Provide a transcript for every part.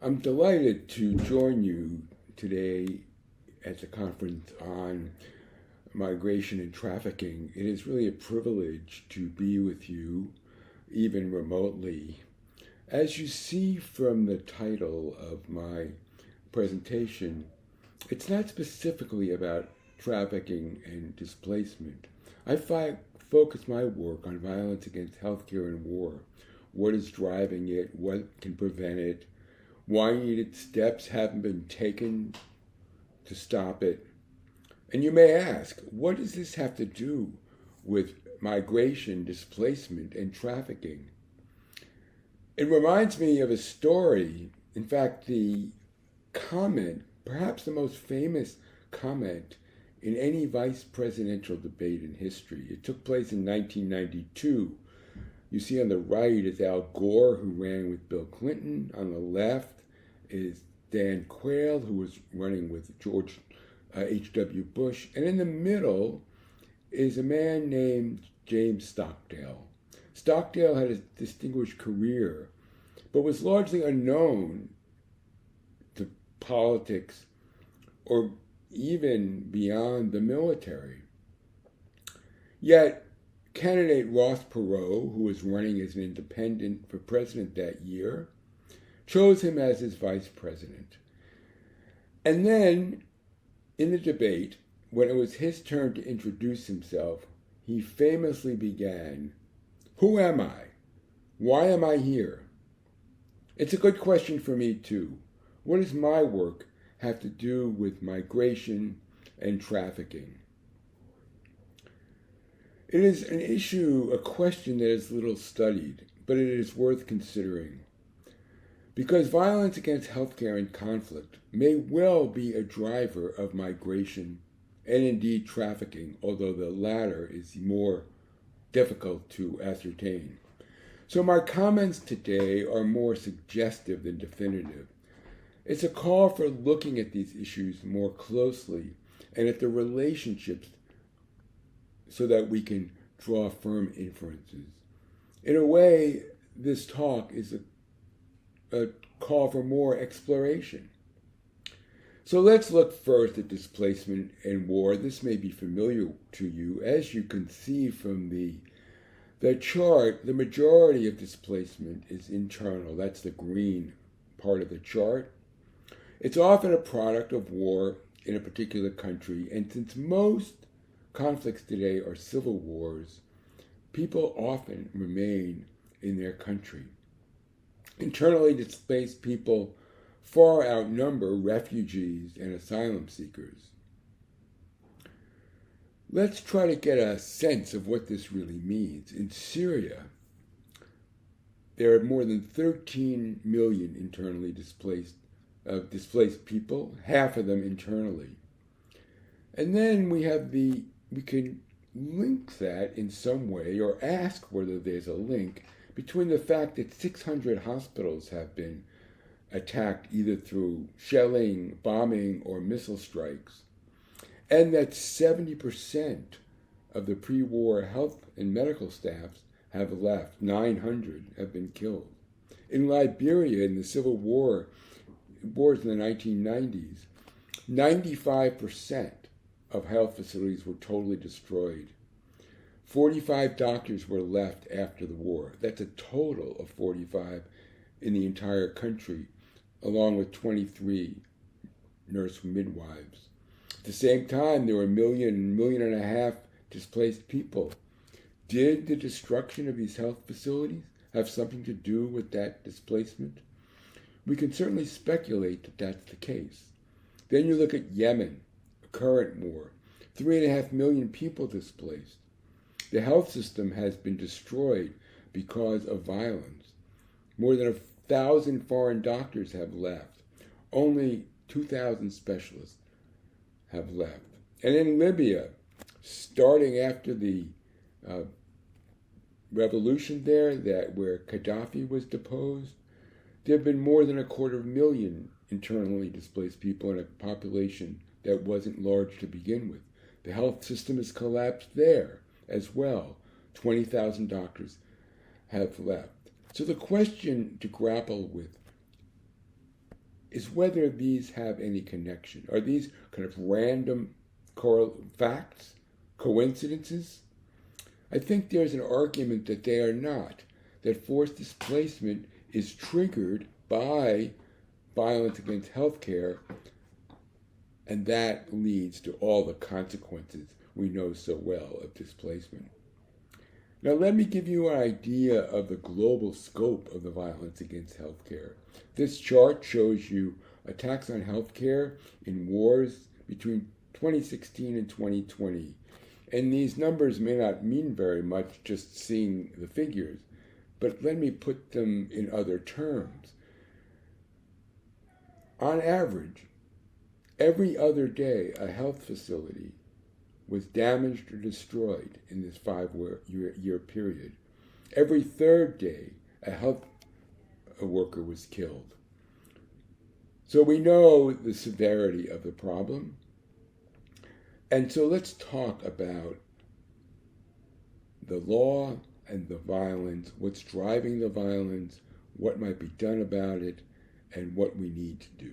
I'm delighted to join you today at the conference on migration and trafficking. It is really a privilege to be with you, even remotely. As you see from the title of my presentation, it's not specifically about trafficking and displacement. I focus my work on violence against healthcare and war. What is driving it? What can prevent it? Why needed steps haven't been taken to stop it? And you may ask, what does this have to do with migration, displacement, and trafficking? It reminds me of a story. In fact, the comment, perhaps the most famous comment in any vice presidential debate in history. It took place in 1992. You see on the right is Al Gore, who ran with Bill Clinton. On the left is Dan Quayle, who was running with George H.W. Bush. And in the middle is a man named James Stockdale. Stockdale had a distinguished career, but was largely unknown to politics or even beyond the military. Yet, candidate Ross Perot, who was running as an independent for president that year, chose him as his vice president. And then, in the debate, when it was his turn to introduce himself, he famously began, "Who am I? Why am I here?" It's a good question for me, too. What does my work have to do with migration and trafficking? It is an issue, a question that is little studied, but it is worth considering. Because violence against healthcare and conflict may well be a driver of migration and indeed trafficking, although the latter is more difficult to ascertain. So my comments today are more suggestive than definitive. It's a call for looking at these issues more closely and at the relationships so that we can draw firm inferences. In a way, this talk is a call for more exploration. So let's look first at displacement and war. This may be familiar to you. As you can see from the chart, the majority of displacement is internal. That's the green part of the chart. It's often a product of war in a particular country, and since most conflicts today are civil wars, people often remain in their country. Internally displaced people far outnumber refugees and asylum seekers. Let's try to get a sense of what this really means. In Syria, there are more than 13 million internally displaced people, half of them internally. And then we can link that in some way, or ask whether there's a link between the fact that 600 hospitals have been attacked either through shelling, bombing, or missile strikes, and that 70% of the pre-war health and medical staffs have left. 900 have been killed. In Liberia, in the civil wars in the 1990s, 95% of health facilities were totally destroyed. 45 doctors were left after the war. That's a total of 45 in the entire country, along with 23 nurse midwives. At the same time, there were 1.5 million displaced people. Did the destruction of these health facilities have something to do with that displacement? We can certainly speculate that that's the case. Then you look at Yemen, a current war, 3.5 million people displaced. The health system has been destroyed because of violence. More than 1,000 foreign doctors have left. Only 2,000 specialists have left. And in Libya, starting after the revolution there, where Gaddafi was deposed, there have been more than 250,000 internally displaced people in a population that wasn't large to begin with. The health system has collapsed there as well. 20,000 doctors have left. So the question to grapple with is whether these have any connection. Are these kind of random facts, coincidences? I think there's an argument that they are not, that forced displacement is triggered by violence against healthcare, and that leads to all the consequences we know so well of displacement. Now, let me give you an idea of the global scope of the violence against healthcare. This chart shows you attacks on healthcare in wars between 2016 and 2020. And these numbers may not mean very much just seeing the figures, but let me put them in other terms. On average, every other day, a health facility was damaged or destroyed in this 5-year period. Every third day, a health worker was killed. So we know the severity of the problem. And so let's talk about the law and the violence, what's driving the violence, what might be done about it, and what we need to do.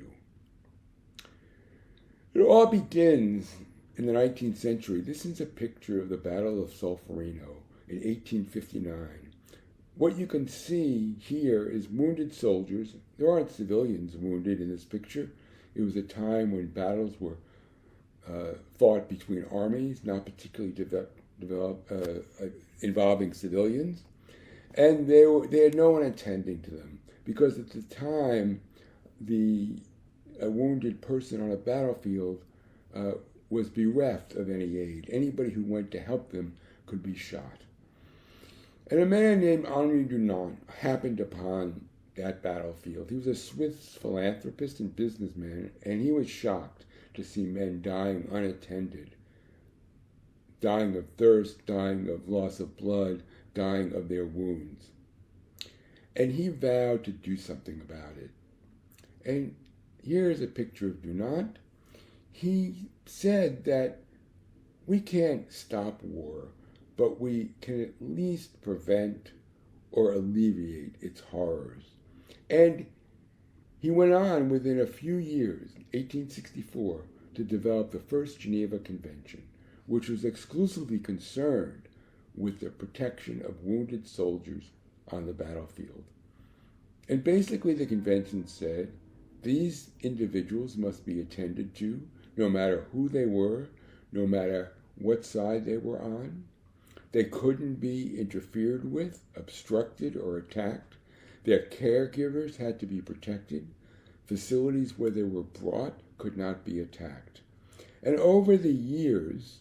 It all begins in the 19th century. This is a picture of the Battle of Solferino in 1859. What you can see here is wounded soldiers. There aren't civilians wounded in this picture. It was a time when battles were fought between armies, not particularly involving civilians. And they had no one attending to them, because at the time, a wounded person on a battlefield was bereft of any aid. Anybody who went to help them could be shot. And a man named Henri Dunant happened upon that battlefield. He was a Swiss philanthropist and businessman, and he was shocked to see men dying unattended, dying of thirst, dying of loss of blood, dying of their wounds. And he vowed to do something about it. And here's a picture of Dunant. He said that we can't stop war, but we can at least prevent or alleviate its horrors. And he went on within a few years, 1864, to develop the first Geneva Convention, which was exclusively concerned with the protection of wounded soldiers on the battlefield. And basically the convention said these individuals must be attended to, no matter who they were, no matter what side they were on. They couldn't be interfered with, obstructed, or attacked. Their caregivers had to be protected. Facilities where they were brought could not be attacked. And over the years,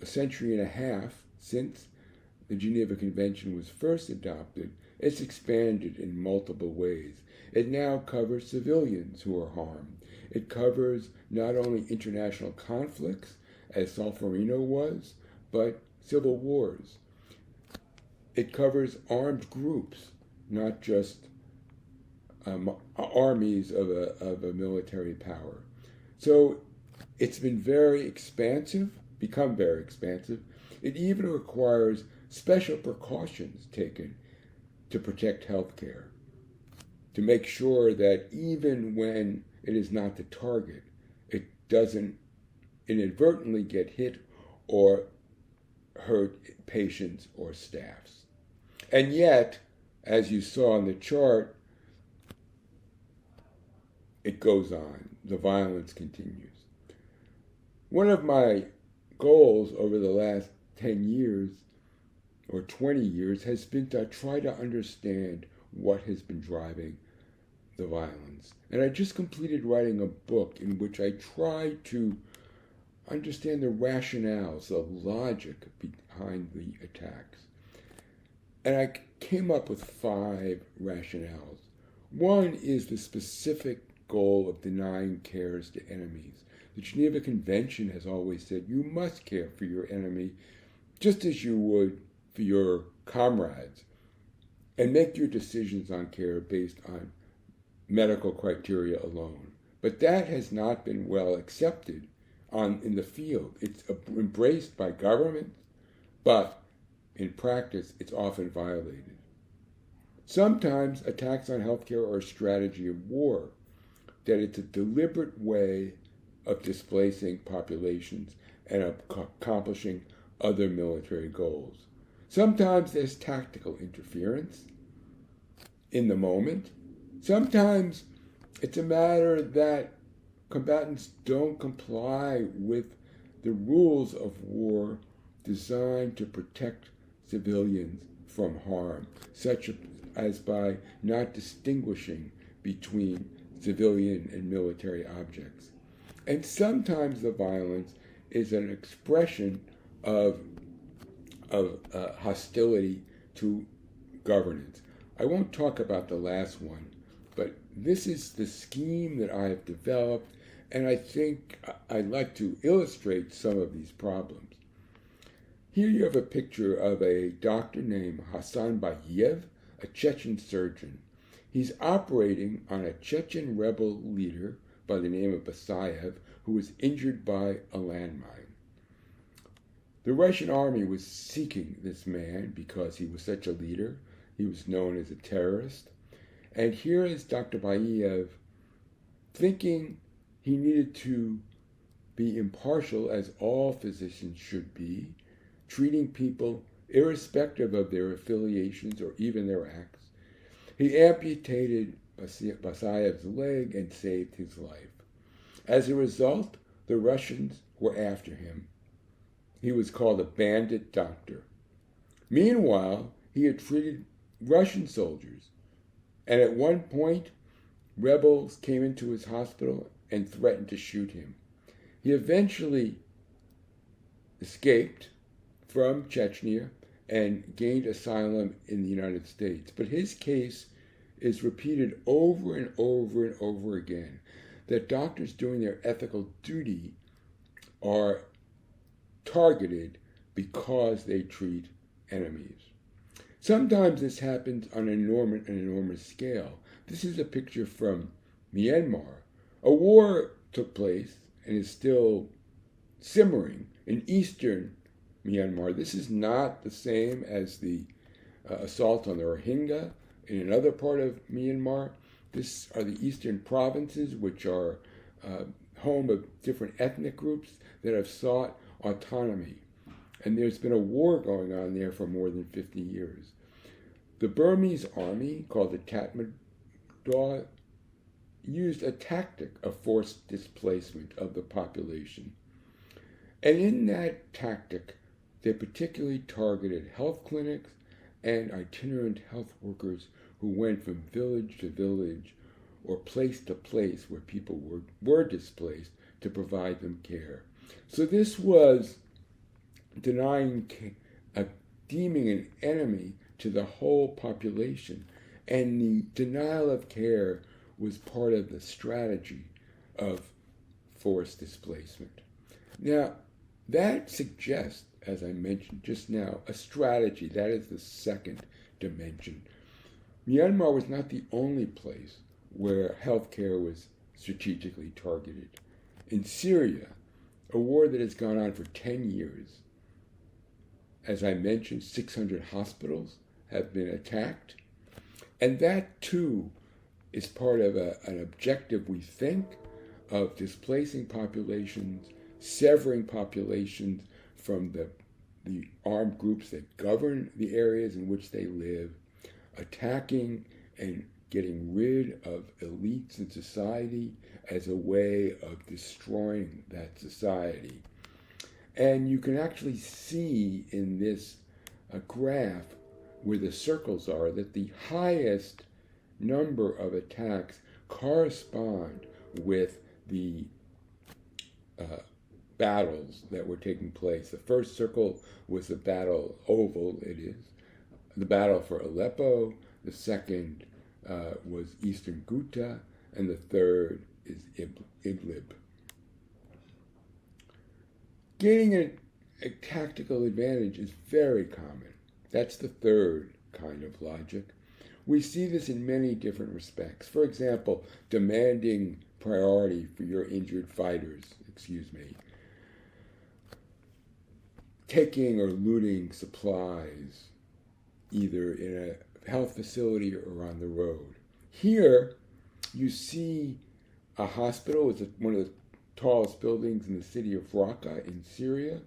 a century and a half since the Geneva Convention was first adopted, it's expanded in multiple ways. It now covers civilians who are harmed. It covers not only international conflicts, as Solferino was, but civil wars. It covers armed groups, not just armies of a military power. So it's been very expansive, become very expansive. It even requires special precautions taken to protect healthcare, to make sure that even when it is not the target, it doesn't inadvertently get hit or hurt patients or staffs. And yet, as you saw in the chart, it goes on. The violence continues. One of my goals over the last 10 years or 20 years has been to try to understand what has been driving the violence. And I just completed writing a book in which I tried to understand the rationales, the logic behind the attacks. And I came up with 5 rationales. One is the specific goal of denying cares to enemies. The Geneva Convention has always said you must care for your enemy just as you would for your comrades, and make your decisions on care based on medical criteria alone. But that has not been well accepted in the field. It's embraced by government, but in practice, it's often violated. Sometimes attacks on healthcare are a strategy of war. that it's a deliberate way of displacing populations and of accomplishing other military goals. Sometimes there's tactical interference in the moment. Sometimes it's a matter that combatants don't comply with the rules of war designed to protect civilians from harm, such as by not distinguishing between civilian and military objects. And sometimes the violence is an expression of hostility to governance. I won't talk about the last one, but this is the scheme that I have developed, and I think I'd like to illustrate some of these problems. Here you have a picture of a doctor named Hassan Bayev, a Chechen surgeon. He's operating on a Chechen rebel leader by the name of Basayev, who was injured by a landmine. The Russian army was seeking this man because he was such a leader. He was known as a terrorist. And here is Dr. Bayev thinking he needed to be impartial, as all physicians should be, treating people irrespective of their affiliations or even their acts. He amputated Basayev's leg and saved his life. As a result, the Russians were after him. He was called a bandit doctor. Meanwhile, he had treated Russian soldiers, and at one point, rebels came into his hospital and threatened to shoot him. He eventually escaped from Chechnya and gained asylum in the United States. But his case is repeated over and over and over again, that doctors doing their ethical duty are targeted because they treat enemies. Sometimes this happens on an enormous scale. This is a picture from Myanmar. A war took place and is still simmering in eastern Myanmar. This is not the same as the assault on the Rohingya in another part of Myanmar. These are the eastern provinces, which are home of different ethnic groups that have sought autonomy. And there's been a war going on there for more than 50 years. The Burmese army, called the Tatmadaw, used a tactic of forced displacement of the population. And in that tactic, they particularly targeted health clinics and itinerant health workers who went from village to village or place to place where people were displaced to provide them care. So this was deeming an enemy to the whole population, and the denial of care was part of the strategy of forced displacement. Now, that suggests, as I mentioned just now, a strategy. That is the second dimension. Myanmar was not the only place where healthcare was strategically targeted. In Syria, a war that has gone on for 10 years, as I mentioned, 600 hospitals have been attacked. And that, too, is part of an objective, we think, of displacing populations, severing populations from the armed groups that govern the areas in which they live, attacking and getting rid of elites in society as a way of destroying that society. And you can actually see in this graph where the circles are that the highest number of attacks correspond with the battles that were taking place. The first circle was the battle oval, it is, the battle for Aleppo. The second was Eastern Ghouta, and the third is Idlib. Gaining a tactical advantage is very common. That's the third kind of logic. We see this in many different respects. For example, demanding priority for your injured fighters, taking or looting supplies, either in a health facility or on the road. Here, you see a hospital. It's one of the tallest buildings in the city of Raqqa in Syria.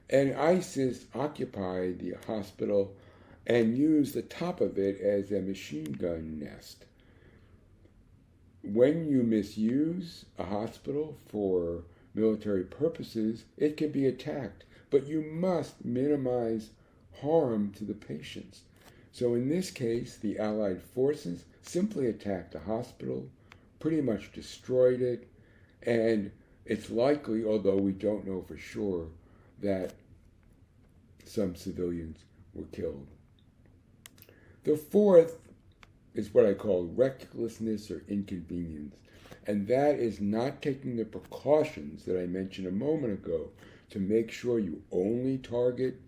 And ISIS occupied the hospital and used the top of it as a machine gun nest. When you misuse a hospital for military purposes, it can be attacked, but you must minimize harm to the patients. So in this case, the Allied forces simply attacked the hospital, pretty much destroyed it, and it's likely, although we don't know for sure, that some civilians were killed. The fourth is what I call recklessness or inconvenience, and that is not taking the precautions that I mentioned a moment ago to make sure you only target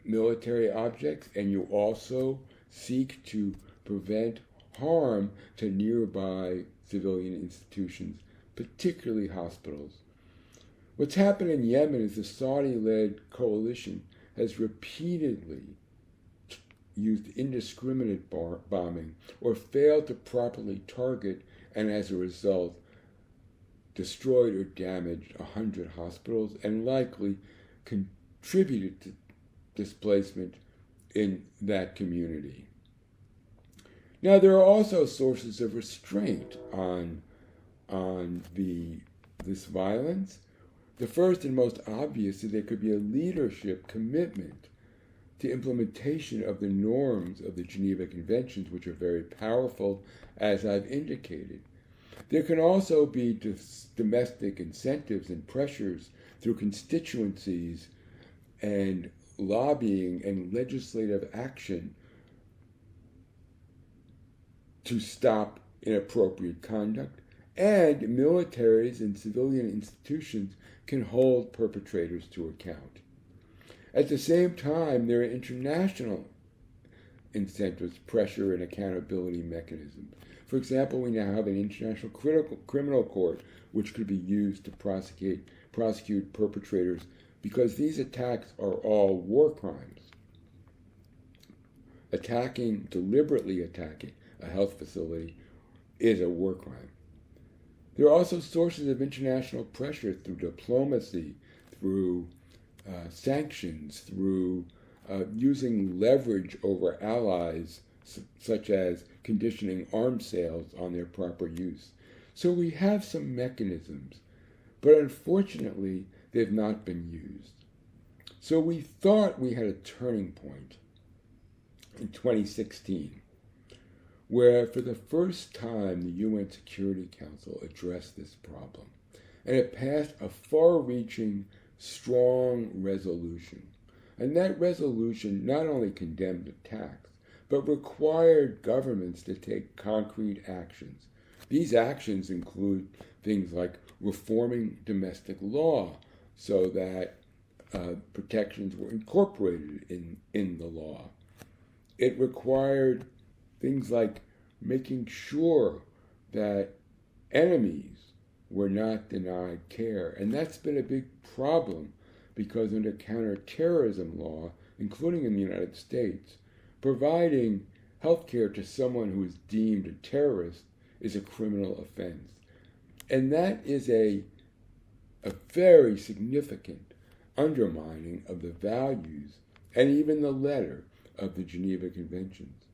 military objects and you also seek to prevent harm to nearby civilian institutions, particularly hospitals. What's happened in Yemen is the Saudi-led coalition has repeatedly used indiscriminate bombing or failed to properly target and as a result destroyed or damaged 100 hospitals and likely contributed to displacement in that community. Now, there are also sources of restraint on this violence. The first and most obvious is there could be a leadership commitment to implementation of the norms of the Geneva Conventions, which are very powerful, as I've indicated. There can also be domestic incentives and pressures through constituencies and lobbying and legislative action to stop inappropriate conduct, and militaries and civilian institutions can hold perpetrators to account. At the same time, there are international incentives, pressure, and accountability mechanisms. For example, we now have an international criminal court which could be used to prosecute perpetrators because these attacks are all war crimes. Deliberately attacking a health facility is a war crime. There are also sources of international pressure through diplomacy, through sanctions, through using leverage over allies, such as conditioning arms sales on their proper use. So we have some mechanisms, but unfortunately, they've not been used. So we thought we had a turning point in 2016, where for the first time the UN Security Council addressed this problem. And it passed a far-reaching, strong resolution. And that resolution not only condemned attacks, but required governments to take concrete actions. These actions include things like reforming domestic law so that protections were incorporated in the law. It required things like making sure that enemies were not denied care. And that's been a big problem because under counterterrorism law, including in the United States, providing health care to someone who is deemed a terrorist is a criminal offense. And that is a very significant undermining of the values and even the letter of the Geneva Conventions.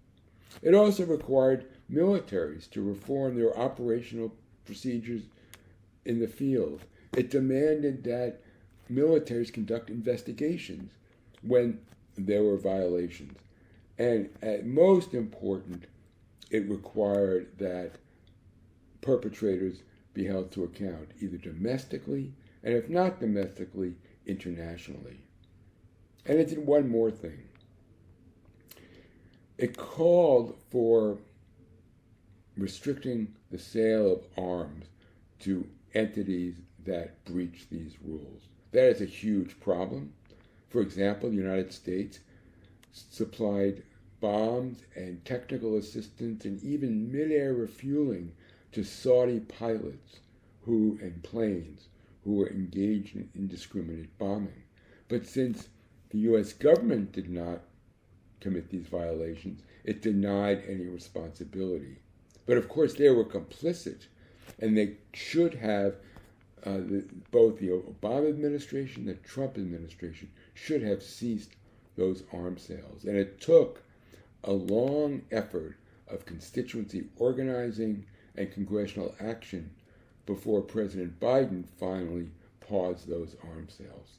It also required militaries to reform their operational procedures in the field. It demanded that militaries conduct investigations when there were violations. And most important, it required that perpetrators be held to account, either domestically, and if not domestically, internationally. And it did one more thing. It called for restricting the sale of arms to entities that breach these rules. That is a huge problem. For example, the United States supplied bombs and technical assistance and even mid-air refueling to Saudi pilots and planes who were engaged in indiscriminate bombing. But since the U.S. government did not commit these violations, it denied any responsibility. But of course, they were complicit, and they should have, both the Obama administration, the Trump administration, should have ceased those arms sales. And it took a long effort of constituency organizing and congressional action before President Biden finally paused those arms sales.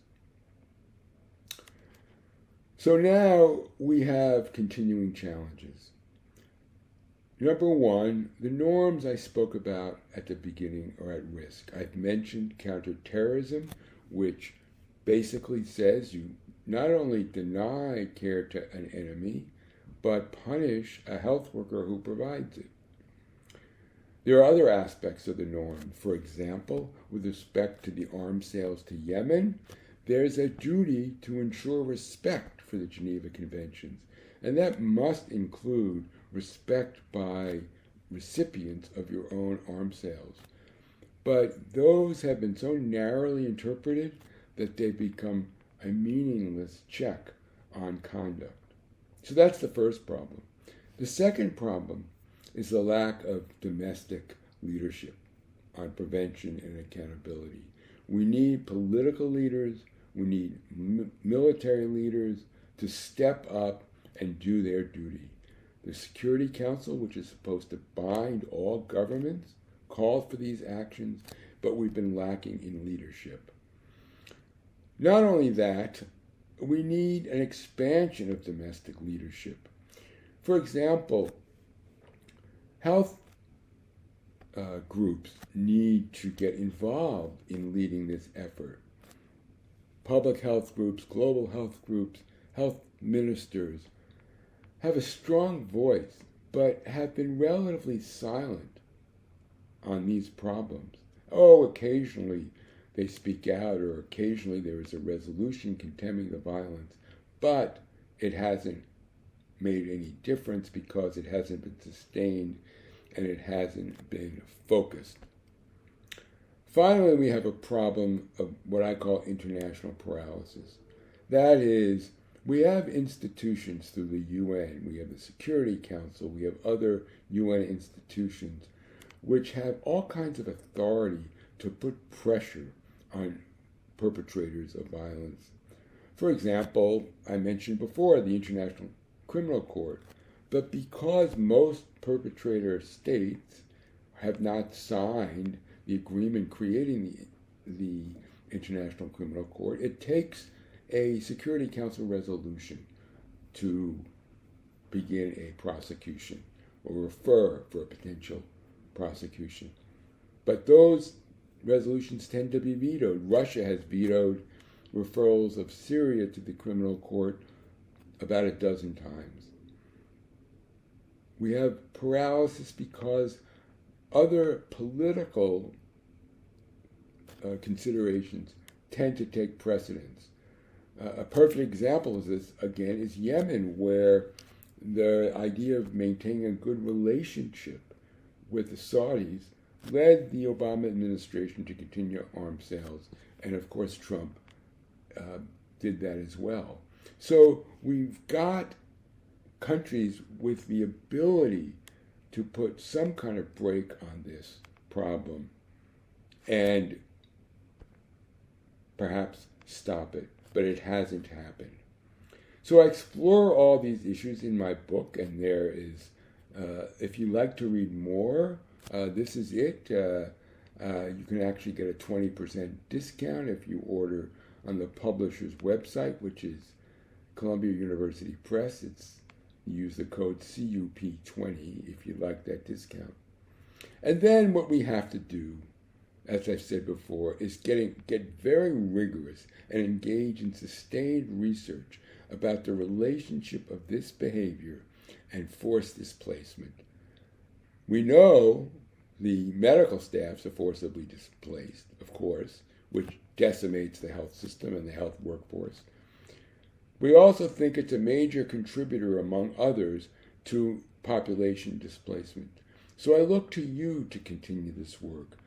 So now we have continuing challenges. Number one, the norms I spoke about at the beginning are at risk. I've mentioned counterterrorism, which basically says you not only deny care to an enemy, but punish a health worker who provides it. There are other aspects of the norm. For example, with respect to the arms sales to Yemen, there's a duty to ensure respect for the Geneva Conventions, and that must include respect by recipients of your own arms sales. But those have been so narrowly interpreted that they become a meaningless check on conduct. So that's the first problem. The second problem is the lack of domestic leadership on prevention and accountability. We need political leaders, we need military leaders to step up and do their duty. The Security Council, which is supposed to bind all governments, called for these actions, but we've been lacking in leadership. Not only that, we need an expansion of domestic leadership. For example, health groups need to get involved in leading this effort. Public health groups, global health groups, health ministers have a strong voice, but have been relatively silent on these problems. Occasionally they speak out, or occasionally there is a resolution condemning the violence, but it hasn't made any difference because it hasn't been sustained and it hasn't been focused. Finally, we have a problem of what I call international paralysis. That is, we have institutions through the UN, we have the Security Council, we have other UN institutions which have all kinds of authority to put pressure on perpetrators of violence. For example, I mentioned before the International Criminal Court, but because most perpetrator states have not signed the agreement creating the International Criminal Court, it takes a Security Council resolution to begin a prosecution or refer for a potential prosecution. But those resolutions tend to be vetoed. Russia has vetoed referrals of Syria to the criminal court about a dozen times. We have paralysis because other political considerations tend to take precedence. A perfect example of this, again, is Yemen, where the idea of maintaining a good relationship with the Saudis led the Obama administration to continue arms sales, and of course Trump did that as well. So we've got countries with the ability to put some kind of brake on this problem and perhaps stop it, but it hasn't happened. So I explore all these issues in my book, and there is, if you'd like to read more, this is it. You can actually get a 20% discount if you order on the publisher's website, which is Columbia University Press. You use the code CUP20 if you'd like that discount. And then what we have to do, as I've said before, is get very rigorous and engage in sustained research about the relationship of this behavior and forced displacement. We know the medical staffs are forcibly displaced, of course, which decimates the health system and the health workforce. We also think it's a major contributor, among others, to population displacement. So I look to you to continue this work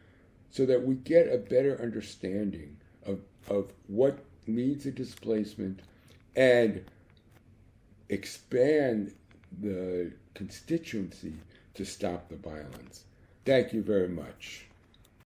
so that we get a better understanding of what leads to displacement and expand the constituency to stop the violence. Thank you very much.